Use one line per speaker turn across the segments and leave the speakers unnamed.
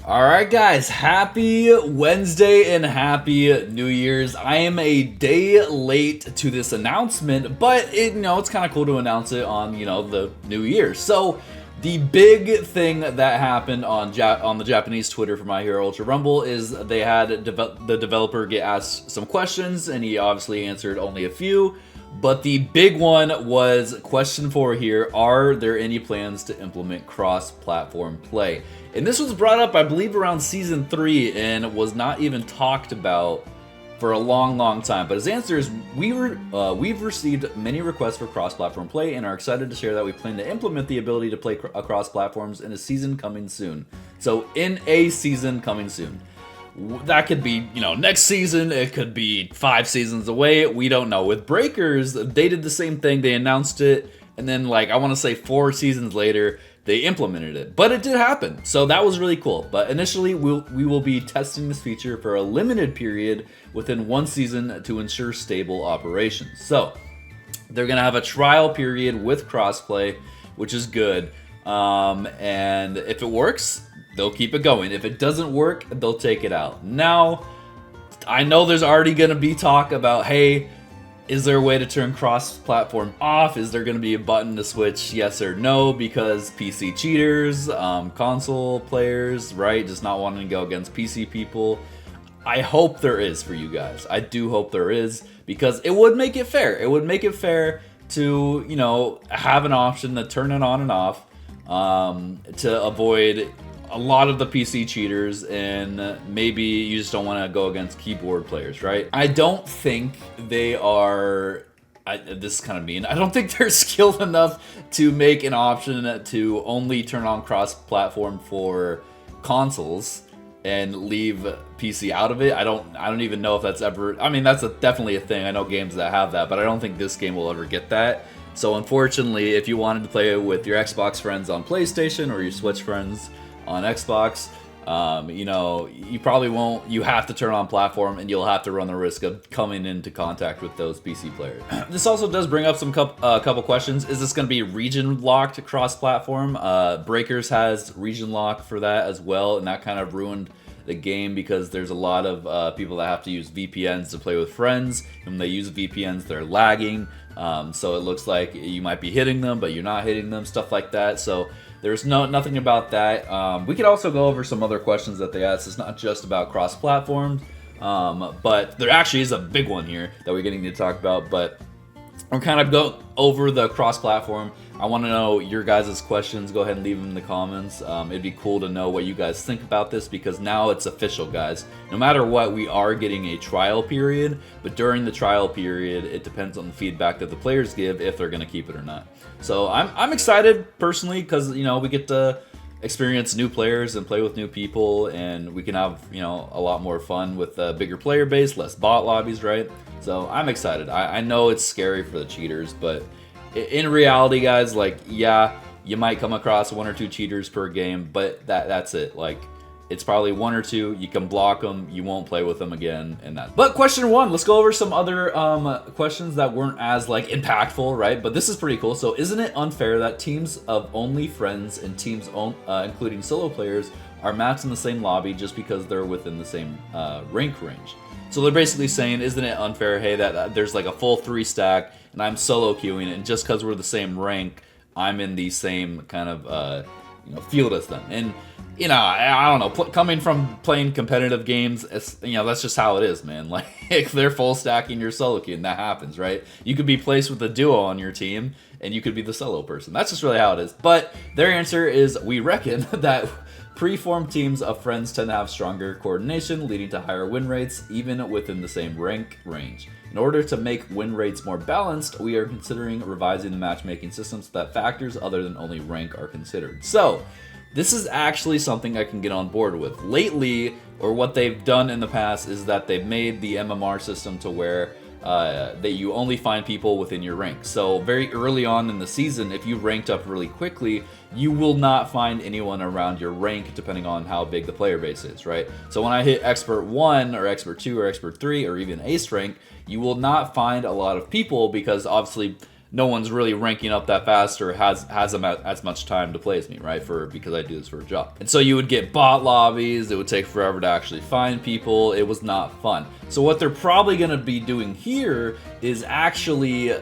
Alright guys, happy Wednesday and happy New Year's. I am a day late to this announcement, but it's kind of cool to announce it on, the New Year. So, the big thing that happened on the Japanese Twitter for My Hero Ultra Rumble is they had the developer get asked some questions, and he obviously answered only a few. But the big one was question 4 here: are there any plans to implement cross-platform play? And this was brought up, I believe, around Season 3 and was not even talked about for a long time. But his answer is, we've received many requests for cross-platform play and are excited to share that we plan to implement the ability to play across platforms in a season coming soon. So, in a season coming soon. That could be, next season, it could be 5 seasons away, we don't know. With Breakers, they did the same thing, they announced it, and then I want to say 4 seasons later, they implemented it. But it did happen, so that was really cool. But initially, we will be testing this feature for a limited period within 1 season to ensure stable operations. So, they're going to have a trial period with crossplay, which is good, and if it works, they'll keep it going. If it doesn't work, they'll take it out. Now, I know there's already going to be talk about, hey, is there a way to turn cross-platform off? Is there going to be a button to switch yes or no? Because PC cheaters, console players, right, just not wanting to go against PC people. I hope there is for you guys. I do hope there is, because it would make it fair. It would make it fair to, have an option to turn it on and off, to avoid a lot of the PC cheaters, and maybe you just don't want to go against keyboard players, right? I don't think they are, this is kind of mean, I don't think they're skilled enough to make an option to only turn on cross-platform for consoles and leave PC out of it. I don't even know if that's ever, I mean, that's definitely a thing. I know games that have that, but I don't think this game will ever get that. So unfortunately, if you wanted to play it with your Xbox friends on PlayStation or your Switch friends on Xbox, you probably won't. You have to turn on platform, and you'll have to run the risk of coming into contact with those PC players. This also does bring up some couple questions. Is this going to be region locked cross-platform? Breakers has region lock for that as well, and that kind of ruined the game because there's a lot of people that have to use VPNs to play with friends. When they use VPNs, they're lagging, so it looks like you might be hitting them, but you're not hitting them, stuff like that. So there's nothing about that. We could also go over some other questions that they asked. It's not just about cross-platforms, but there actually is a big one here that we're getting to talk about. But I'm kind of go over the cross-platform. I want to know your guys' questions. Go ahead and leave them in the comments. It'd be cool to know what you guys think about this, because now it's official, guys. No matter what, we are getting a trial period, but during the trial period, it depends on the feedback that the players give if they're going to keep it or not. So I'm excited personally, because we get to experience new players and play with new people, and we can have a lot more fun with a bigger player base, less bot lobbies, right? So I'm excited. I know it's scary for the cheaters, but in reality, guys, yeah, you might come across 1 or 2 cheaters per game, but that's it. It's probably 1 or 2. You can block them. You won't play with them again, and that. But question 1, let's go over some other questions that weren't as impactful, right? But this is pretty cool. So, isn't it unfair that teams of only friends and teams including solo players are matched in the same lobby just because they're within the same rank range? So they're basically saying, isn't it unfair, hey, that there's a full 3 stack and I'm solo queuing, and just because we're the same rank, I'm in the same kind of field as them. And I don't know, coming from playing competitive games, that's just how it is, man. They're full stacking your solo queue, and that happens, right? You could be placed with a duo on your team, and you could be the solo person. That's just really how it is. But their answer is, we reckon that pre-formed teams of friends tend to have stronger coordination, leading to higher win rates, even within the same rank range. In order to make win rates more balanced, we are considering revising the matchmaking system so that factors other than only rank are considered. So, this is actually something I can get on board with. Lately, or what they've done in the past, is that they've made the MMR system to where that you only find people within your rank. So very early on in the season, if you ranked up really quickly, you will not find anyone around your rank depending on how big the player base is, right? So when I hit Expert 1 or Expert 2 or Expert 3 or even Ace rank, you will not find a lot of people because obviously no one's really ranking up that fast or has as much time to play as me, right? Because I do this for a job. And so you would get bot lobbies. It would take forever to actually find people. It was not fun. So what they're probably going to be doing here is actually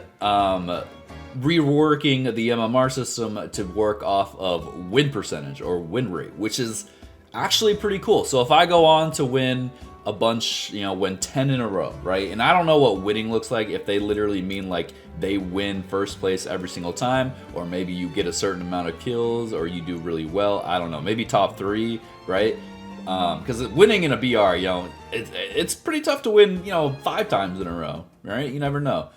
reworking the MMR system to work off of win percentage or win rate, which is actually pretty cool. So if I go on to win a bunch, win 10 in a row, right? And I don't know what winning looks like, if they literally mean like they win first place every single time, or maybe you get a certain amount of kills, or you do really well. I don't know, maybe top 3, right? Because winning in a BR, it's pretty tough to win, 5 times in a row, right? You never know.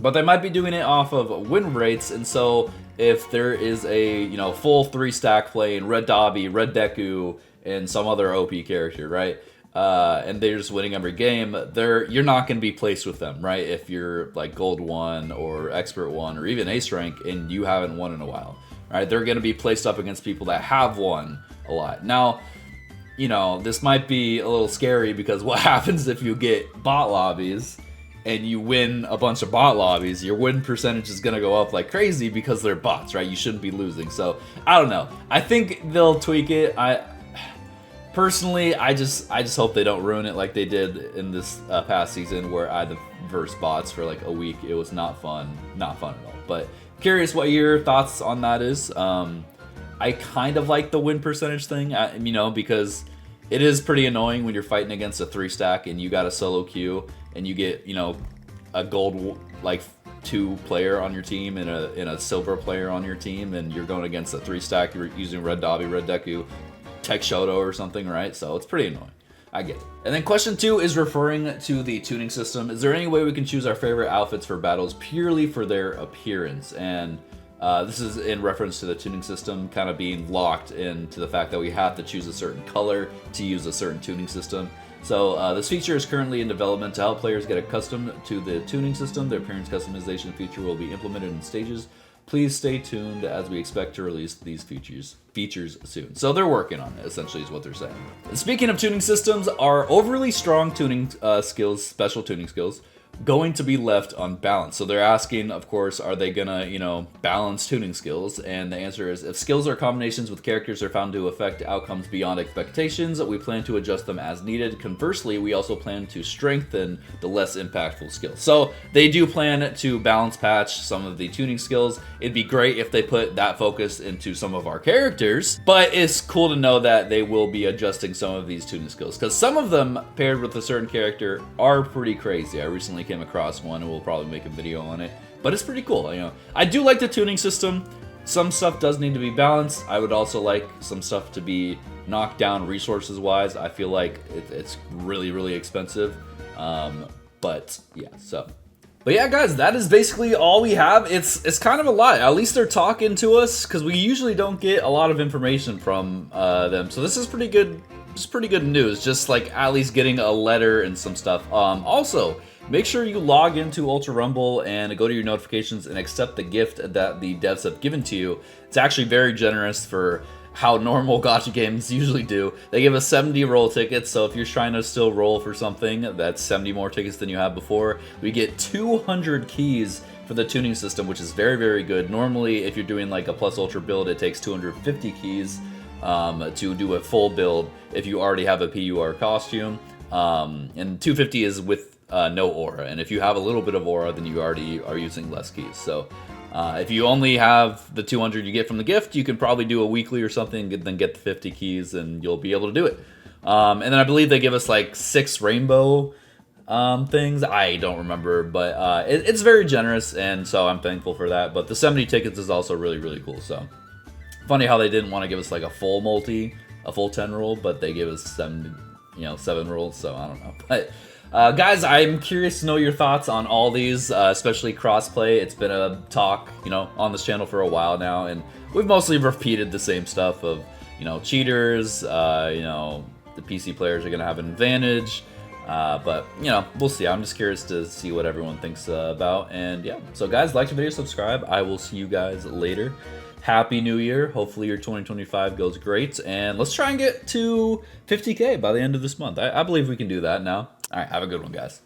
But they might be doing it off of win rates, and so if there is a full 3-stack play in Red Dobby, Red Deku, and some other OP character, right? And they're just winning every game, you're not going to be placed with them, right? If you're like Gold 1 or Expert 1 or even Ace rank and you haven't won in a while, right? They're going to be placed up against people that have won a lot. Now, this might be a little scary, because what happens if you get bot lobbies and you win a bunch of bot lobbies? Your win percentage is going to go up like crazy because they're bots, right? You shouldn't be losing. So, I don't know. I think they'll tweak it. Personally, I just hope they don't ruin it like they did in this past season, where I had to verse bots for like a week. It was not fun at all. But curious what your thoughts on that is. I kind of like the win percentage thing, because it is pretty annoying when you're fighting against a 3-stack and you got a solo queue and you get, a gold like 2 player on your team and a silver player on your team, and you're going against a 3-stack. You're using Red Dobby, Red Deku, Tech Shoto or something, right? So it's pretty annoying. I get it. And then question 2 is referring to the tuning system. Is there any way we can choose our favorite outfits for battles purely for their appearance? And this is in reference to the tuning system kind of being locked into the fact that we have to choose a certain color to use a certain tuning system. So this feature is currently in development to help players get accustomed to the tuning system. The appearance customization feature will be implemented in stages. Please stay tuned as we expect to release these features soon. So they're working on it, essentially, is what they're saying. Speaking of tuning systems, are overly strong tuning skills, special tuning skills, going to be left unbalanced? So they're asking, of course, are they gonna, balance tuning skills? And the answer is, if skills or combinations with characters are found to affect outcomes beyond expectations, we plan to adjust them as needed. Conversely, we also plan to strengthen the less impactful skills. So they do plan to balance patch some of the tuning skills. It'd be great if they put that focus into some of our characters, but it's cool to know that they will be adjusting some of these tuning skills, because some of them paired with a certain character are pretty crazy. I recently came across one, and we'll probably make a video on it, but it's pretty cool. I do like the tuning system. Some stuff does need to be balanced. I would also like some stuff to be knocked down resources wise. I feel like it's really, really expensive. But yeah, guys, that is basically all we have. It's kind of a lot. At least they're talking to us, because we usually don't get a lot of information from them. So this is pretty good. It's pretty good news. Just like at least getting a letter and some stuff. Also, make sure you log into Ultra Rumble and go to your notifications and accept the gift that the devs have given to you. It's actually very generous for how normal gacha games usually do. They give us 70 roll tickets, so if you're trying to still roll for something, that's 70 more tickets than you have before. We get 200 keys for the tuning system, which is very, very good. Normally, if you're doing like a plus ultra build, it takes 250 keys to do a full build if you already have a PUR costume. And 250 is with no aura, and if you have a little bit of aura, then you already are using less keys. So if you only have the 200 you get from the gift, you can probably do a weekly or something, then get the 50 keys, and you'll be able to do it. And then I believe they give us like 6 rainbow things. I don't remember, but it's very generous, and so I'm thankful for that. But the 70 tickets is also really, really cool. So funny how they didn't want to give us like a full multi, a full 10 roll, but they gave us 7 rolls. So I don't know, but. Guys, I'm curious to know your thoughts on all these, especially crossplay. It's been a talk, on this channel for a while now, and we've mostly repeated the same stuff of, cheaters, the PC players are going to have an advantage, but, we'll see. I'm just curious to see what everyone thinks about, and yeah. So guys, like the video, subscribe. I will see you guys later. Happy New Year. Hopefully your 2025 goes great, and let's try and get to 50K by the end of this month. I believe we can do that now. All right, have a good one, guys.